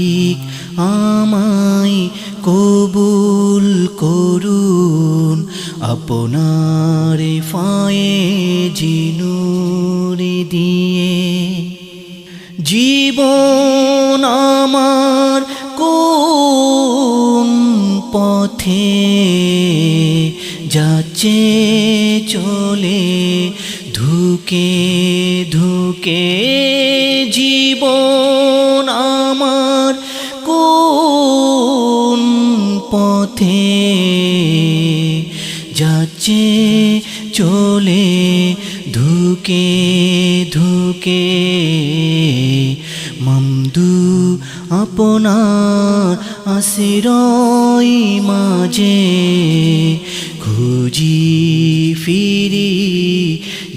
মালিক আমায় কবুল করুন আপনার ফায়েজি নূর দিয়ে। জীবন আমার কোন পথে যাচ্ছে চলে ধুকে ধুকে, জীবন আমার কোন পথে যাচ্ছে চলে ধুকে ধুকে। মামদু আপনার আশ্রয় মাঝে খুঁজি ফিরি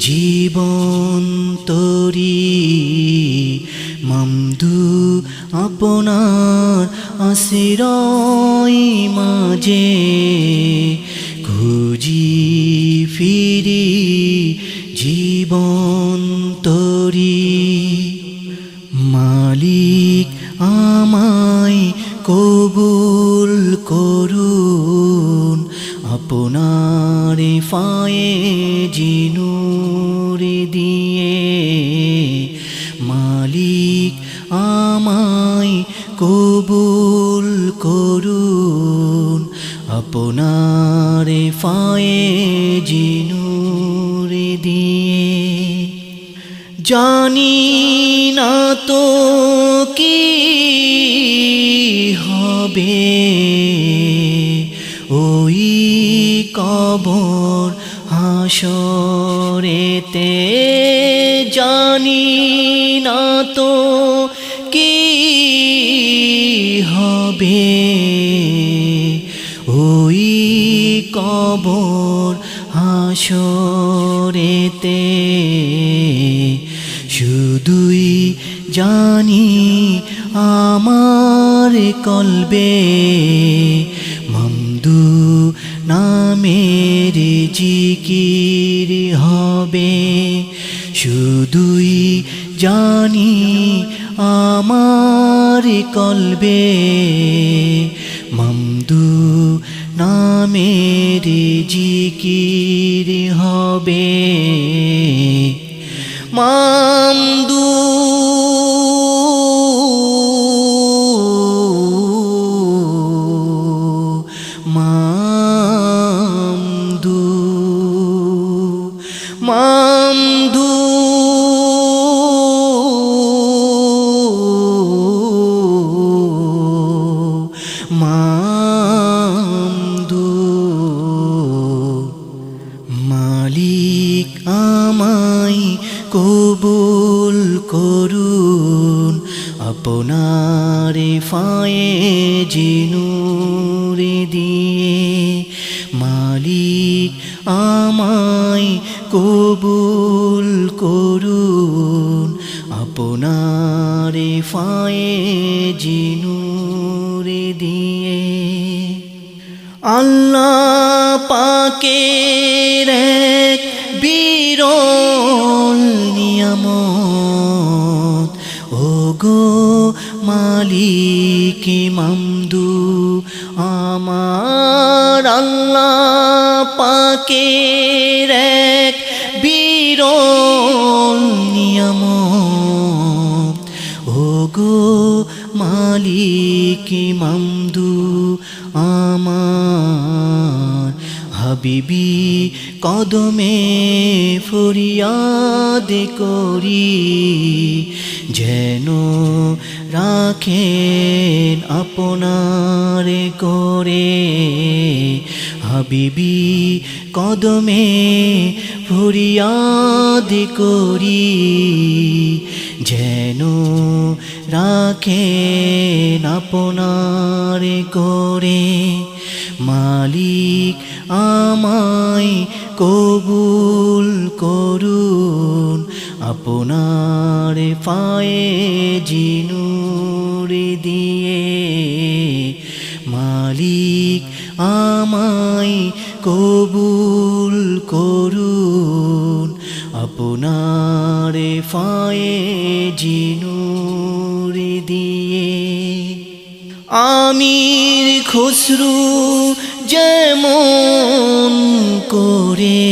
জীবন তরি। মামদু আপনার আশ্রয় মাঝে খুঁজি ফিরি জীবন তরি। মালিক আমায় কবুল করুন আপনার ফায়েজি নূর দিয়ে। মালিক আমায় কবুল করুন আপনার ফায়েজি নূর দিয়ে। জানি না তো কি হবে ওই কবর হাসরেতে, জানি না তো কি হবে ওই কবর হাসরেতে। শুধুই জানি আমার কলবে মামদু নামের জিকির হবে। শুধুই জানি আমার কলবে মামদু নামের জিকির হবে। মামদু মামদু মামদু মামদু। মালিক আমায় কবুল করুন আপনার ফায়েজি নূর দিয়ে। মালিক আমায় কবুল করুন আপনার ফায়েজি নূর দিয়ে। আল্লাহ পাকের এক বিরল নিয়ামত ওগো মালিক মামদু আমার। আল্লাহ পাকের এক বিরল নিয়ামত ওগো মালিক মামদু আমার। হাবিবি কদমে ফরিয়াদ করি যেন রাখেন আপনার করে। হাবিবি কদমে ফরিয়াদ করি যেন রাখেন আপনার করে। মালিক আমায় কবুল করুন আপনার ফায়েজি নূর দিয়ে। মালিক আমায় কবুল করুন আপনার ফায়েজি নূর দিয়ে। আমির খসরু যেমন করে